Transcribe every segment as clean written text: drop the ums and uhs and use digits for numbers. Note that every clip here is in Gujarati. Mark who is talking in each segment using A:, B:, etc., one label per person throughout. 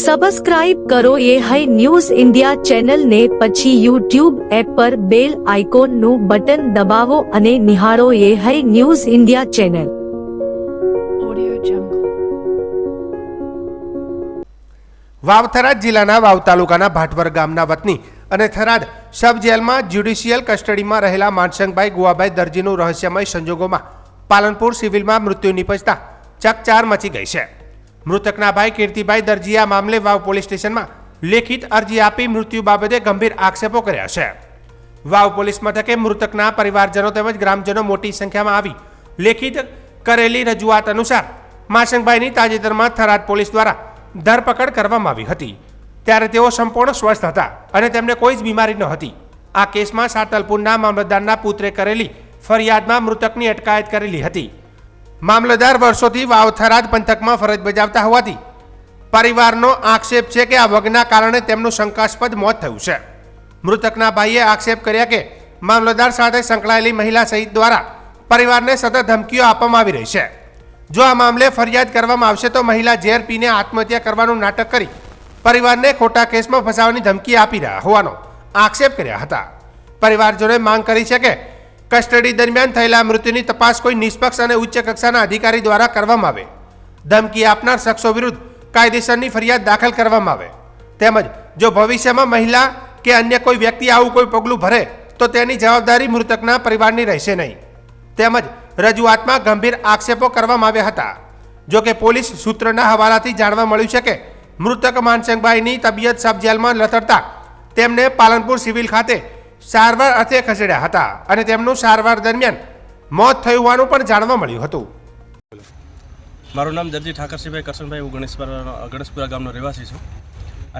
A: સબસ્ક્રાઇબ કરો એ હૈ ન્યૂઝ ઇન્ડિયા ચેનલને, પછી યુટ્યુબ એપ પર બેલ આઇકોનનું બટન દબાવો અને નિહાળો એ હૈ news India channel.
B: Vav Tharad જિલ્લાના વાવ તાલુકાના ભાટવર ગામના વતની અને થરાદ સબ જેલમાં જ્યુડિશિયલ કસ્ટડીમાં રહેલા માનસંગભાઈ ગુવાભાઈ દરજીનું રહસ્યમય સંજોગોમાં પાલનપુર સિવિલમાં મૃત્યુ નિપજતા ચકચાર મચી ગઈ છે. મૃતકના ભાઈ કીર્તિભાઈ દરજીએ આ મામલે વાવ પોલીસ સ્ટેશનમાં લેખિત અરજી આપી મૃત્યુ બાબતે ગંભીર આક્ષેપો કર્યા છે. વાવ પોલીસ મથકે મૃતકના પરિવારજનો તેમજ ગ્રામજનો મોટી સંખ્યામાં આવી લેખિત કરેલી રજૂઆત અનુસાર માનસંગભાઈની તાજેતરમાં થરાદ પોલીસ દ્વારા ધરપકડ કરવામાં આવી હતી. ત્યારે તેઓ સંપૂર્ણ સ્વસ્થ હતા અને તેમને કોઈ જ બીમારી ન હતી. આ કેસમાં સાતલપુરના મામલતદારના પુત્રે કરેલી ફરિયાદમાં મૃતકની અટકાયત કરેલી હતી. મામલતદાર વર્ષોથી વાવ થરાદ પંથકમાં ફરજ બજાવતા હોવાથી પરિવારનો આક્ષેપ છે કે આ વગના કારણે તેમનું શંકાસ્પદ મોત થયું છે. મૃતકના ભાઈએ આક્ષેપ કર્યા કે મામલતદાર સાથે સંકળાયેલી મહિલા સહિત દ્વારા પરિવારને સતત ધમકીઓ આપવામાં આવી રહી છે. જો આ મામલે ફરિયાદ કરવામાં આવશે તો મહિલા ઝેર પીને આત્મહત્યા કરવાનું નાટક કરી પરિવારને ખોટા કેસમાં ફસાવવાની ધમકી આપી રહ્યા હોવાનો આક્ષેપ કર્યા હતા. પરિવારજનોએ માંગ કરી છે કે કસ્ટડી દરમિયાન થયેલા મૃત્યુની તપાસ કોઈ નિષ્પક્ષ અને ઉચ્ચ કક્ષાના અધિકારી દ્વારા કરવામાં આવે. ધમકી આપનાર શખ્સો વિરુદ્ધ કાયદેસરની ફરિયાદ દાખલ કરવામાં આવે. તેમજ જો ભવિષ્યમાં મહિલા કે અન્ય કોઈ વ્યક્તિ આવું કોઈ પગલું ભરે તો તેની જવાબદારી મૃતકના પરિવારની રહેશે નહીં. તેમજ રજૂઆતમાં ગંભીર આક્ષેપો કરવામાં આવ્યા હતા. જો કે પોલીસ સૂત્રના હવાલાથી જાણવા મળ્યું છે કે મૃતક માનસંગભાઈની તબિયત સબ જેલમાં લથડતા તેમને પાલનપુર સિવિલ ખાતે સારવાર અર્થે ખસેડ્યા હતા અને તેમનું સારવાર દરમિયાન મોત થયું હોવાનું પણ જાણવા મળ્યું હતું.
C: મારું નામ દરજી ઠાકરસિંહભાઈ કરશનભાઈ, હું ગણેશપુરા ગામનો રહેવાસી છું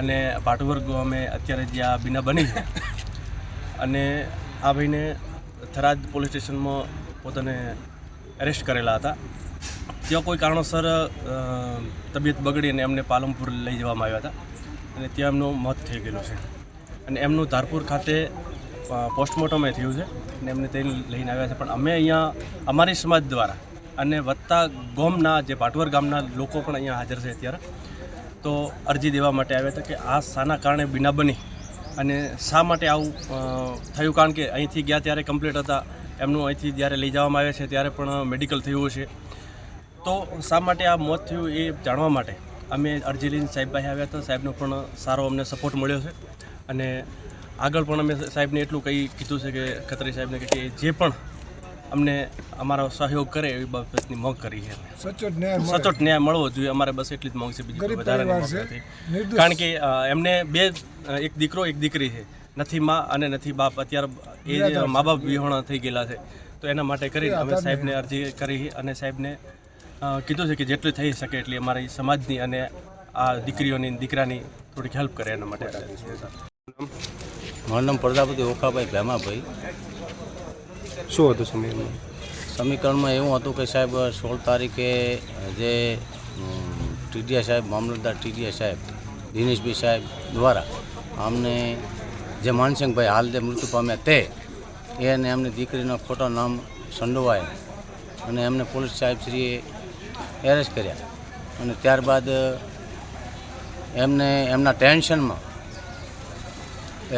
C: અને ભાટવર ગામે અત્યારે જે આ બીના બની છે અને આ ભાઈને થરાદ પોલીસ સ્ટેશનમાં પોતાને એરેસ્ટ કરેલા હતા. ત્યાં કોઈ કારણોસર તબિયત બગડીને એમને પાલનપુર લઈ જવામાં આવ્યા હતા અને ત્યાં એમનું મોત થઈ ગયેલું છે અને એમનું ધારપુર ખાતે પોસ્ટમોર્ટમે થયું છે અને એમને તે લઈને આવ્યા છે. પણ અમે અહીંયા અમારી સમાજ દ્વારા અને વત્તા ગામના જે ભાટવર ગામના લોકો પણ અહીંયા હાજર છે અત્યારે, તો અરજી દેવા માટે આવ્યા હતા કે આ શાના કારણે બીના બની અને શા માટે આવું થયું. કારણ કે અહીંથી ગયા ત્યારે કમ્પ્લીટ હતા, એમનું અહીંથી જ્યારે લઈ જવામાં આવે છે ત્યારે પણ મેડિકલ થયું છે. તો શા માટે આ મોત થયું એ જાણવા માટે અમે અરજી લઈને સાહેબ પાસે આવ્યા હતા. સાહેબનો પણ સારો અમને સપોર્ટ મળ્યો છે અને આગળ પણ અમે સાહેબને એટલું કીધું છે કે ખત્રી સાહેબને કે જે પણ અમને અમારો સહયોગ કરે એવી બાબતની માંગ કરી છે. સચોટ ન્યાય મળવો જોઈએ અમારે, બસ એટલી જ માંગ છે, બીજી વધારે નથી. કારણ કે એમને એક દીકરો એક દીકરી છે, નથી મા અને નથી બાપ. અત્યારે એ મા બાપ વિહોણા થઈ ગયેલા છે. તો એના માટે કરીને અમે સાહેબને અરજી કરી અને સાહેબને કીધું છે કે જેટલી થઈ શકે એટલી અમારી સમાજની અને આ દીકરીઓની દીકરાની થોડીક હેલ્પ કરે એના માટે.
D: મારું નામ પ્રજાપતિ ઓખાભાઈ ભેમાભાઈ.
B: શું હતું
D: સમીકરણમાં એવું હતું કે સાહેબ 16 તારીખે જે ટીડીયા સાહેબ, મામલતદાર ટીડીયા સાહેબ દિનેશભાઈ સાહેબ દ્વારા અમને જે માનસિંગભાઈ હાલ જે મૃત્યુ પામ્યા તે એને એમની દીકરીના ખોટા નામ સંડોવાય અને એમને પોલીસ સાહેબશ્રીએ એરેસ્ટ કર્યા અને ત્યારબાદ એમને એમના ટેન્શનમાં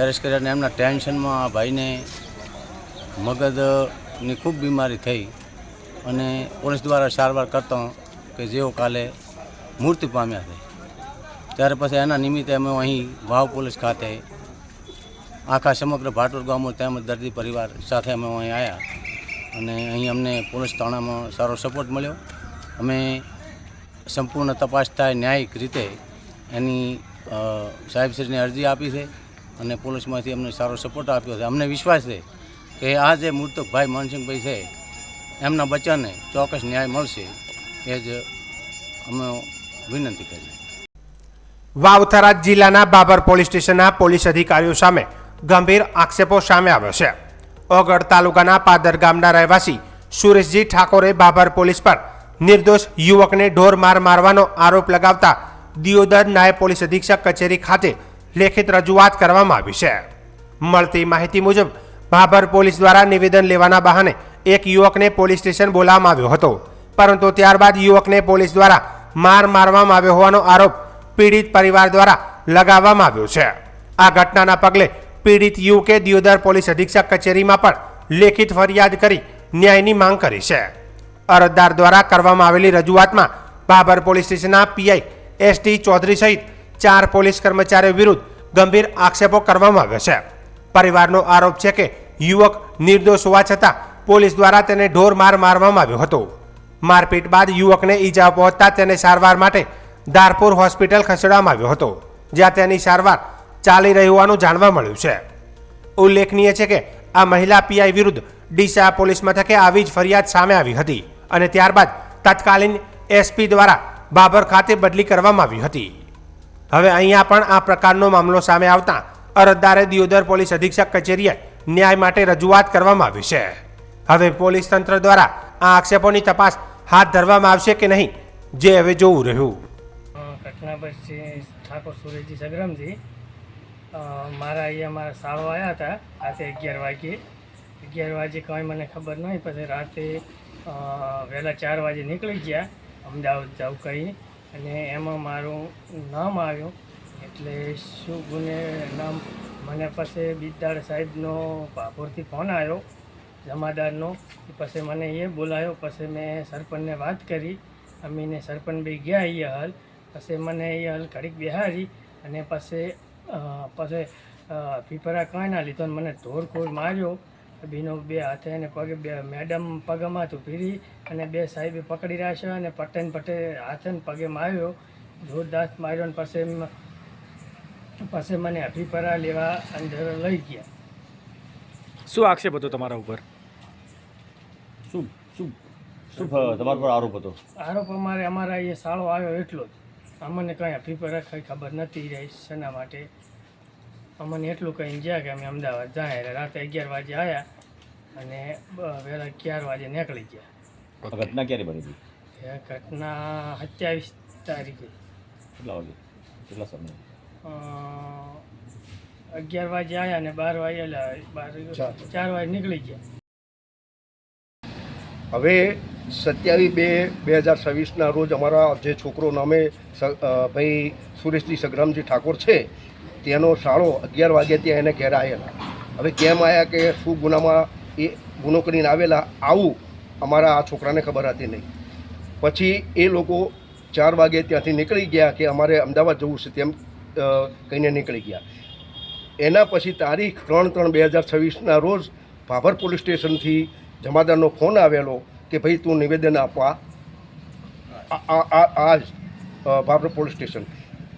D: એરેસ્ટ કર્યા અને એમના ટેન્શનમાં આ ભાઈને મગજની ખૂબ બીમારી થઈ અને પોલીસ દ્વારા સારવાર કરતા કે જેઓ કાલે મૃત્યુ પામ્યા છે. ત્યારે પછી એના નિમિત્તે અમે અહીં વાવ પોલીસ ખાતે આખા સમગ્ર ભાટવર ગામો તેમજ દર્દી પરિવાર સાથે અમે અહીં આવ્યા અને અહીં અમને પોલીસ થાણામાં સારો સપોર્ટ મળ્યો. અમે સંપૂર્ણ તપાસ થાય ન્યાયિક રીતે એની સાહેબશ્રીને અરજી આપી છે અને પોલીસમાંથી અમને સારો સપોર્ટ આપ્યો છે. અમને વિશ્વાસ છે કે આ જે મૃતક ભાઈ માનસિંગભાઈ છે એમના બચ્ચાને ચોક્કસ ન્યાય મળશે એ જ અમે વિનંતી કરીએ.
B: વાવ થરાદ જિલ્લાના બાબર પોલીસ સ્ટેશનના પોલીસ અધિકારીઓ સામે ગંભીર આક્ષેપો સામે આવ્યો છે. ઓગળ તાલુકાના પાદર ગામના રહેવાસી સુરેશજી ઠાકોરે બાબર પોલીસ પર નિર્દોષ યુવકને ઢોર માર મારવાનો આરોપ લગાવતા દિયોદર નાયબ પોલીસ અધિક્ષક કચેરી ખાતે લેખિત રજૂઆત કરવામાં આવી છે. મળતી માહિતી મુજબ બાબર પોલીસ દ્વારા નિવેદન લેવાના બહાને એક યુવકને પોલીસ સ્ટેશન બોલાવવામાં આવ્યો હતો, પરંતુ ત્યારબાદ યુવકને પોલીસ દ્વારા માર મારવામાં આવ્યો હોવાનો આરોપ પીડિત પરિવાર દ્વારા લગાવવામાં આવ્યો છે. આ ઘટનાના પગલે પીડિત યુવકે દિયોદર પોલીસ અધિક્ષક કચેરીમાં પણ લેખિત ફરિયાદ કરી ન્યાયની માંગ કરી છે. અરજદાર દ્વારા કરવામાં આવેલી રજૂઆતમાં બાબર પોલીસ સ્ટેશનના પીઆઈ એસટી ચૌધરી સહિત 4 પોલીસ કર્મચારીઓ વિરુદ્ધ ગંભીર આક્ષેપો કરવામાં આવ્યા છે. પરિવારનો આરોપ છે કે યુવક નિર્દોષ હોવા છતાં પોલીસ દ્વારા તેને ઢોર માર મારવામાં આવ્યો હતો. મારપીટ બાદ યુવકને ઈજા પહોંચતા તેને સારવાર માટે ધારપુર હોસ્પિટલ ખસેડવામાં આવ્યો હતો, જ્યાં તેની સારવાર ચાલી રહી હોવાનું જાણવા મળ્યું છે. ઉલ્લેખનીય છે કે આ મહિલા પીઆઈ વિરુદ્ધ ડીસા પોલીસ મથકે આવી જ ફરિયાદ સામે આવી હતી અને ત્યારબાદ તત્કાલીન એસપી દ્વારા બાબર ખાતે બદલી કરવામાં આવી હતી. હવે અહીંયા પણ આ પ્રકારનો મામલો સામે આવતા અરજદારે દિયોદર પોલીસ અધિક્ષક કચેરીએ ન્યાય માટે રજૂઆત કરવામાં આવી છે. હવે પોલીસ તંત્ર દ્વારા આ આક્ષેપોની તપાસ હાથ ધરવામાં આવશે કે નહીં, જે હવે જોવું રહ્યું.
E: ઘટના પછી ઠાકોર સુરેશજી સગ્રામજી મારા અહીંયા મારા સાળો આવ્યા હતા રાતે 11 વાગે કંઈ મને ખબર નહીં. પછી રાતે વહેલા 4 વાગે નીકળી ગયા અમદાવાદ જવું કહી, અને એમાં મારું નામ આવ્યું. એટલે શું ગુને નામ મને પછી બિદ્દાડ સાહેબનો ભાભોરથી ફોન આવ્યો જમાદારનો. પછી મને એ બોલાયો. પછી મેં સરપંચને વાત કરી. અમીને સરપંચ બી ગયા અહીંયા હાલ. પછી મને એ હાલ ઘડીક બિહારી અને પછી પીપરા કાંઈ ના લીધો. મને ઢોરખોર માર્યો. બીનો 2 હાથે અને પગે, 2 મેડમ પગમાં હતું ભીરી અને 2 સાહેબે પકડી રહ્યા છે અને પટે હાથે ને પગે માર્યો, જોરદાર માર્યો. અને પછી મને અભિપરા લેવા અંદર લઈ ગયા.
F: શું આક્ષેપ હતો તમારા ઉપર?
G: શું તમારા પર આરોપ હતો?
E: આરોપ અમારા એ સાળો આવ્યો એટલો જ. અમને કંઈ અભિપરા કંઈ ખબર નથી રહી શેના માટે. અમને એટલું કહીને ગયા કે અમે અમદાવાદ જાય. એટલે રાતે 11 વાગે આવ્યા અને વહેલા 4 વાગે નીકળી ગયા.
G: ઘટના ક્યારે બની હતી?
E: એ ઘટના 27 તારીખે.
G: કેટલા વાગે, કેટલા સમય?
E: 11 વાગે આવ્યા અને 12 વાગે 4 વાગે નીકળી ગયા.
H: હવે 27/2/2026ના રોજ અમારા જે છોકરો નામે ભાઈ સુરેશજી સગ્રામજી ઠાકોર છે તેનો શાળો 11 વાગે ત્યાં એને ઘેર આવેલા. હવે કેમ આવ્યા કે શું ગુનામાં એ ગુનો કરીને આવેલા આવું અમારા આ છોકરાને ખબર હતી નહીં. પછી એ લોકો 4 વાગે ત્યાંથી નીકળી ગયા કે અમારે અમદાવાદ જવું છે તેમ કહીને નીકળી ગયા. એના પછી તારીખ 3/3/2026ના રોજ ભાભર પોલીસ સ્ટેશનથી જમાદારનો ફોન આવેલો કે ભાઈ તું નિવેદન આપવા આ ભાભર પોલીસ સ્ટેશન.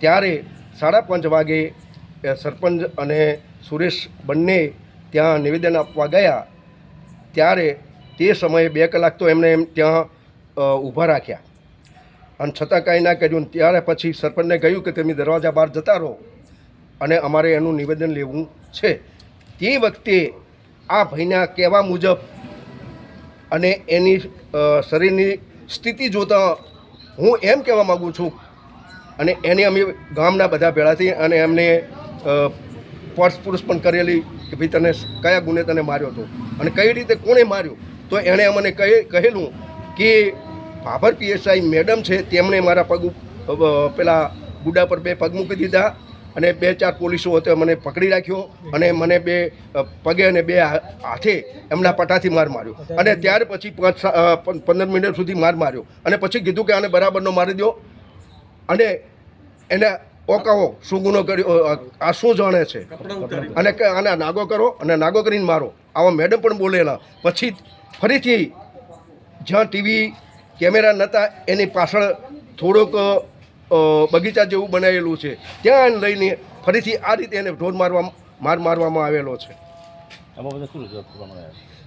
H: ત્યારે 5:30 વાગે સરપંચ અને સુરેશ બંને ત્યાં નિવેદન આપવા ગયા. ત્યારે તે સમયે 2 કલાક તો એમને એમ ત્યાં ઊભા રાખ્યા અને છતાં કાંઈ ના કર્યું. ત્યારે પછી સરપંચને કહ્યું કે તમે દરવાજા બહાર જતા રહો અને અમારે એનું નિવેદન લેવું છે. તે વખતે આ ભાઈના કહેવા મુજબ અને એની શરીરની સ્થિતિ જોતાં હું એમ કહેવા માગું છું અને એને અમે ગામના બધા ભેળા થઈ અને એમને પૂછપરછ પણ કરેલી કે ભાઈ તને કયા ગુને તને માર્યો હતો અને કઈ રીતે કોણે માર્યો. તો એણે અમને કહેલું કે ભાભર પીએસઆઈ મેડમ છે તેમણે મારા પગ પેલા ગુડા પર 2 પગ મૂકી દીધા અને 2-4 પોલીસો હતો મને પકડી રાખ્યો અને મને 2 પગે અને 2 હાથે એમના પટાથી માર માર્યો. અને ત્યાર પછી 15 મિનિટ સુધી માર માર્યો અને પછી કીધું કે આને બરાબરનો મારી દો અને એને ઓકાવો શું ગુનો કર્યો, આ શું જાણે છે અને આને નાગો કરો અને નાગો કરીને મારો. આવા મેડમ પણ બોલેલા. પછી ફરીથી જ્યાં ટીવી કેમેરા નહોતા એની પાછળ થોડોક બગીચા જેવું બનાવેલું છે ત્યાં લઈને ફરીથી આ રીતે એને ઢોર મારવામાં આવેલો છે.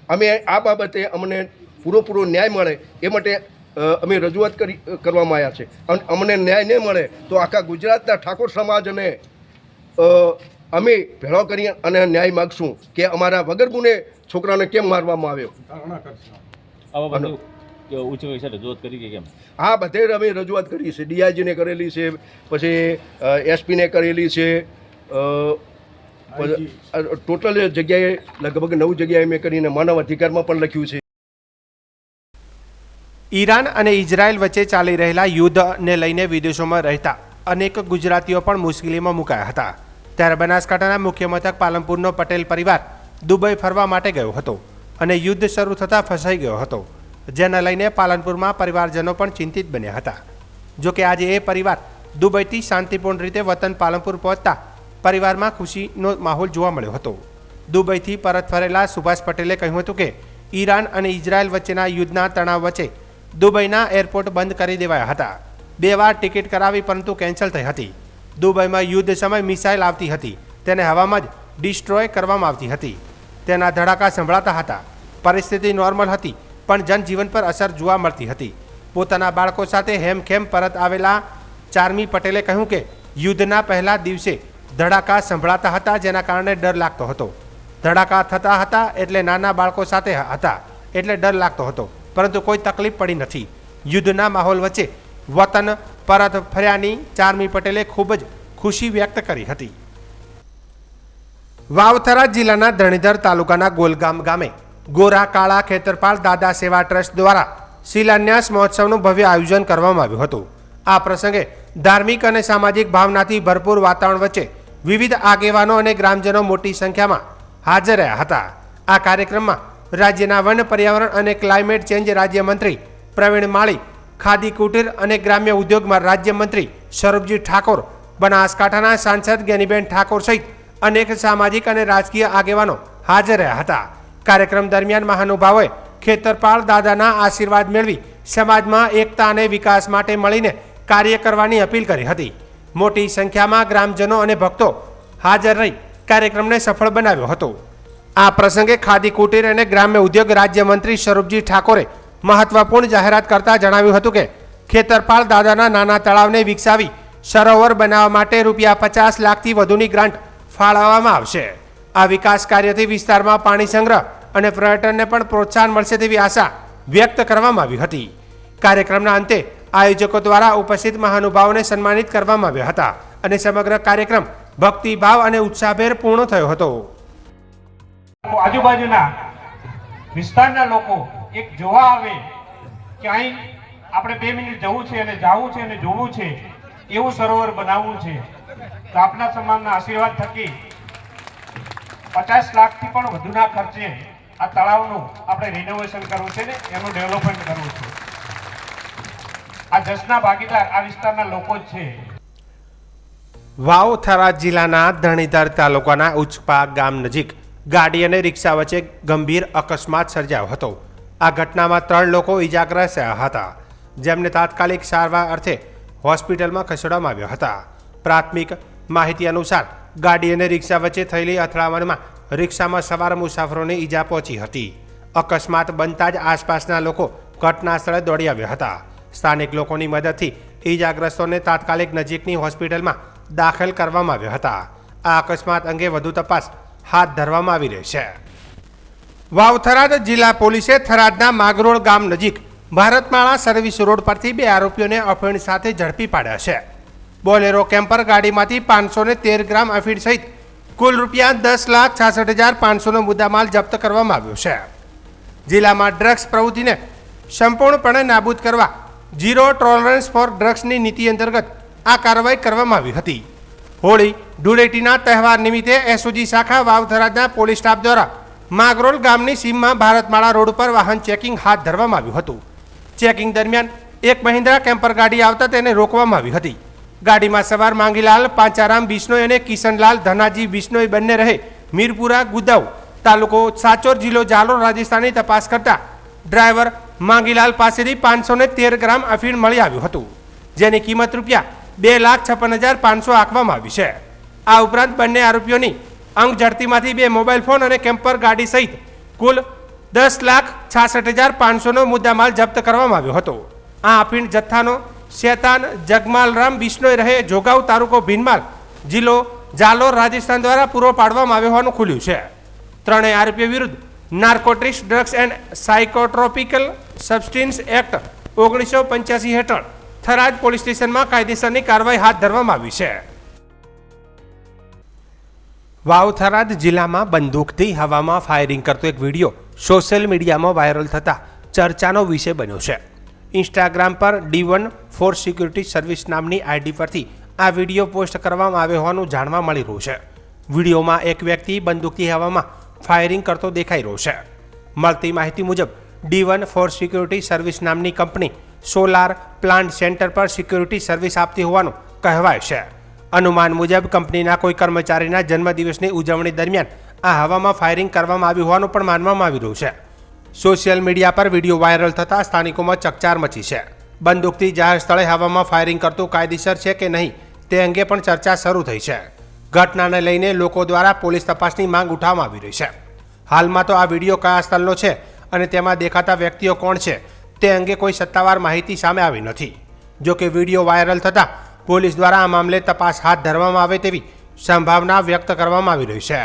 H: અમે આ બાબતે અમને પૂરો ન્યાય મળે એ માટે અમે રજૂઆત કરવામાં આવ્યા છે. અને અમને ન્યાય નહીં મળે તો આખા ગુજરાતના ઠાકોર સમાજને અમે ભેળો કરી અને ન્યાય માગશું કે અમારા વગર ગુને છોકરાને કેમ મારવામાં આવ્યો. હા, બધે અમે રજૂઆત કરી છે. ડીઆઈજીને કરેલી છે, પછી એસપીને કરેલી છે. ટોટલ જગ્યાએ લગભગ 9 જગ્યાએ મેં કરીને માનવ અધિકારમાં પણ લખ્યું છે.
B: ઈરાન અને ઇઝરાયલ વચ્ચે ચાલી રહેલા યુદ્ધને લઈને વિદેશોમાં રહેતા અનેક ગુજરાતીઓ પણ મુશ્કેલીમાં મુકાયા હતા. ત્યારે બનાસકાંઠાના મુખ્ય મથક પાલનપુરનો પટેલ પરિવાર દુબઈ ફરવા માટે ગયો હતો અને યુદ્ધ શરૂ થતાં ફસાઈ ગયો હતો, જેને લઈને પાલનપુરમાં પરિવારજનો પણ ચિંતિત બન્યા હતા. જોકે આજે એ પરિવાર દુબઈથી શાંતિપૂર્ણ રીતે વતન પાલનપુર પહોંચતા પરિવારમાં ખુશીનો માહોલ જોવા મળ્યો હતો. દુબઈથી પરત ફરેલા સુભાષ પટેલે કહ્યું હતું કે ઈરાન અને ઇઝરાયલ વચ્ચેના યુદ્ધના તણાવ વચ્ચે દુબઈના એરપોર્ટ બંધ કરી દેવાયા હતા. 2 વાર ટિકિટ કરાવી પરંતુ કેન્સલ થઈ હતી. દુબઈમાં યુદ્ધ સમય મિસાઇલ આવતી હતી, તેને હવામાં જ ડિસ્ટ્રોય કરવામાં આવતી હતી. તેના ધડાકા સંભળાતા હતા. પરિસ્થિતિ નોર્મલ હતી, પણ જનજીવન પર અસર જોવા મળતી હતી. પોતાના બાળકો સાથે હેમખેમ પરત આવેલા ચાર્મી પટેલે કહ્યું કે યુદ્ધના પહેલા દિવસે ધડાકા સંભળાતા હતા, જેના કારણે ડર લાગતો હતો. ધડાકા થતા હતા એટલે નાના બાળકો સાથે હતા એટલે ડર લાગતો હતો, પરંતુ કોઈ તકલીફ પડી નથી. યુદ્ધના માહોલ વચ્ચે વતન પરત ફર્યાની ચાર્મી પટેલે ખૂબ જ ખુશી વ્યક્ત કરી હતી. વાવથરા જિલ્લાના ધણીધર તાલુકાના ગોલગામ ગામે ગોરા કાળા ખેતરપાળ દાદા સેવા ટ્રસ્ટ દ્વારા શિલાન્યાસ મહોત્સવનું ભવ્ય આયોજન કરવામાં આવ્યું હતું. આ પ્રસંગે ધાર્મિક અને સામાજિક ભાવનાથી ભરપૂર વાતાવરણ વચ્ચે વિવિધ આગેવાનો અને ગ્રામજનો મોટી સંખ્યામાં હાજર રહ્યા હતા. આ કાર્યક્રમમાં રાજ્યના વન, પર્યાવરણ અને ક્લાઇમેટ ચેન્જ રાજ્યમંત્રી પ્રવીણ માળી, ખાદી કુટીર અને ગ્રામ્ય ઉદ્યોગમાં રાજ્યમંત્રી સ્વરૂપજી ઠાકોર, બનાસકાંઠાના સાંસદ જ્ઞાનીબેન ઠાકોર સહિત અનેક સામાજિક અને રાજકીય આગેવાનો હાજર રહ્યા હતા. કાર્યક્રમ દરમિયાન મહાનુભાવોએ ખેતરપાળ દાદાના આશીર્વાદ મેળવી સમાજમાં એકતા અને વિકાસ માટે મળીને કાર્ય કરવાની અપીલ કરી હતી. મોટી સંખ્યામાં ગ્રામજનો અને ભક્તો હાજર રહી કાર્યક્રમને સફળ બનાવ્યો હતો. આ પ્રસંગે ખાદી કુટીર અને ગ્રામ્ય ઉદ્યોગ રાજ્યમંત્રી સ્વરૂપજી ઠાકોરે મહત્વપૂર્ણ જાહેરાત કરતા જણાવ્યું હતું કે ખેતરપાળ દાદાના નાના તળાવને વિકસાવી સરોવર બનાવવા માટે ₹50 લાખથી વધુની ગ્રાન્ટ ફાળવવામાં આવશે. આ વિકાસ કાર્યથી વિસ્તારમાં પાણી સંગ્રહ અને પર્યટનને પણ પ્રોત્સાહન મળશે તેવી આશા વ્યક્ત કરવામાં આવી હતી. કાર્યક્રમના અંતે આયોજકો દ્વારા ઉપસ્થિત મહાનુભાવોને સન્માનિત કરવામાં આવ્યા હતા અને સમગ્ર કાર્યક્રમ ભક્તિભાવ અને ઉત્સાહભેર પૂર્ણ થયો હતો.
I: આજુબાજુના વિસ્તારના લોકો એક જોવા આવે કે અહીં આપણે 2 મિનિટ જવું છે અને જાવું છે અને જોવું છે, એવું સરોવર બનાવવું છે. તો આપના સમાજના આશીર્વાદ થકી 50 લાખથી પણ વધુના ખર્ચે આ તળાવનું આપણે રિનોવેશન કરવું છે ને એનું ડેવલપમેન્ટ કરવું છે. આ જસના ભાગીદાર આ વિસ્તારના લોકો જ છે.
B: વાવથરા જિલ્લાના ધણીધર તાલુકાના ઉચપા ગામ નજીક ગાડી અને રિક્ષા વચ્ચે ગંભીર અકસ્માત સર્જાયો હતો. આ ઘટનામાં 3 લોકો ઇજાગ્રસ્ત થયા હતા, જેમને તાત્કાલિક સારવાર અર્થે હોસ્પિટલમાં ખસેડવામાં આવ્યા હતા. પ્રાથમિક માહિતી અનુસાર ગાડી અને રિક્ષા વચ્ચે થયેલી અથડામણમાં રિક્ષામાં સવાર મુસાફરોને ઈજા પહોંચી હતી. અકસ્માત બનતા જ આસપાસના લોકો ઘટના સ્થળે દોડી આવ્યા હતા. સ્થાનિક લોકોની મદદથી ઈજાગ્રસ્તોને તાત્કાલિક નજીકની હોસ્પિટલમાં દાખલ કરવામાં આવ્યા હતા. આ અકસ્માત અંગે વધુ તપાસ હાથ ધરવામાં આવી રહી છે. વાવથરા જિલ્લા પોલીસે થરાદના માગરોળ ગામ નજીક ભારતમાળા સર્વિસ રોડ પરથી 2 આરોપીઓને અફીણ સાથે ઝડપી પાડ્યા છે. બોલેરો કેમ્પર ગાડીમાંથી 513 ગ્રામ અફીણ સહિત કુલ ₹10,66,500નો મુદ્દામાલ જપ્ત કરવામાં આવ્યો છે. જિલ્લામાં ડ્રગ્સ પ્રવૃત્તિને સંપૂર્ણપણે નાબૂદ કરવા ઝીરો ટોલરન્સ ફોર ડ્રગ્સની નીતિ અંતર્ગત આ કાર્યવાહી કરવામાં આવી હતી. હોળી ધૂળેટીના તહેવાર નિમિત્તે એસઓજી શાખા વાવથરાના પોલીસ સ્ટાફ દ્વારા માગરોલ ગામની સીમમાં ભારતમાળા રોડ પર વાહન ચેકિંગ હાથ ધરવામાં આવ્યું હતું. ચેકિંગ દરમિયાન એક મહિન્દ્રા કેમ્પર ગાડી આવતા તેને રોકવામાં આવી હતી. ગાડીમાં સવાર માંગીલાલ પાંચારામ બિશ્નોઈ અને કિશનલાલ ધનાજી બિશ્નોઈ બંને રહે મીરપુરા ગુદાઉ, તાલુકો સાચોર, જિલ્લો જાલોર, રાજસ્થાનની તપાસ કરતા ડ્રાઈવર માંગીલાલ પાસેથી 513 ગ્રામ અફીણ મળી આવ્યું હતું, જેની કિંમત ₹2,56,500 આંકવામાં આવી છે. આ ઉપરાંત બંને આરોપીઓની અંગ ઝડતીમાંથી 2 મોબાઈલ ફોન અને કેમ્પર ગાડી સહિત કુલ ₹10,66,500નો મુદ્દામાલ જપ્ત કરવામાં આવ્યો હતો. આ અફીણ જથ્થાનો શેતાન જગમાલરામ બિશ્નોઈ રહે જોગાઉ, તાલુકો ભીનમાલ, જિલ્લો જાલોર, રાજસ્થાન દ્વારા પૂરો પાડવામાં આવ્યો હોવાનું ખુલ્યું છે. ત્રણેય આરોપીઓ વિરુદ્ધ narcotics, drugs and psychotropical substance act 1985 હેઠળ થરાદ પોલીસ સ્ટેશનમાં કાયદેસરની કાર્યવાહી હાથ ધરવામાં આવી છે. વાવથરા જિલ્લામાં બંદૂકથી હવામાં ફાયરિંગ કરતો એક વિડીયો સોશિયલ મીડિયામાં વાયરલ થતા ચર્ચાનો વિષય બન્યો છે. ઇન્સ્ટાગ્રામ પર D1 ફોર સિક્યુરિટી સર્વિસ નામની આઈડી પરથી આ વિડીયો પોસ્ટ કરવામાં આવ્યો હોવાનું જાણવા મળી રહ્યું છે. વિડીયોમાં એક વ્યક્તિ બંદૂકથી હવામાં ફાયરિંગ કરતો દેખાઈ રહ્યો છે. મળતી માહિતી મુજબ D1 ફોર સિક્યુરિટી સર્વિસ નામની કંપની સોલાર પ્લાન્ટ સેન્ટર પર સિક્યુરિટી સર્વિસ આપતી હોવાનું કહેવાય છે. અનુમાન મુજબ કંપનીના કોઈ કર્મચારીના જન્મદિવસની ઉજવણી દરમિયાન આ હવામાં ફાયરિંગ કરવામાં આવ્યું હોવાનું પણ માનવામાં આવી રહ્યું છે. સોશિયલ મીડિયા પર વિડીયો વાયરલ થતાં સ્થાનિકોમાં ચકચાર મચી છે. બંદૂકથી જાહેર સ્થળે હવામાં ફાયરિંગ કરતું કાયદેસર છે કે નહીં તે અંગે પણ ચર્ચા શરૂ થઈ છે. ઘટનાને લઈને લોકો દ્વારા પોલીસ તપાસની માંગ ઉઠાવવામાં આવી રહી છે. હાલમાં તો આ વિડીયો કયા સ્થળનો છે અને તેમાં દેખાતા વ્યક્તિઓ કોણ છે તે અંગે કોઈ સત્તાવાર માહિતી સામે આવી નથી. જો કે વિડીયો વાયરલ થતાં પોલીસ દ્વારા આ મામલે તપાસ હાથ ધરવામાં આવે તેવી સંભાવના વ્યક્ત કરવામાં આવી રહી છે.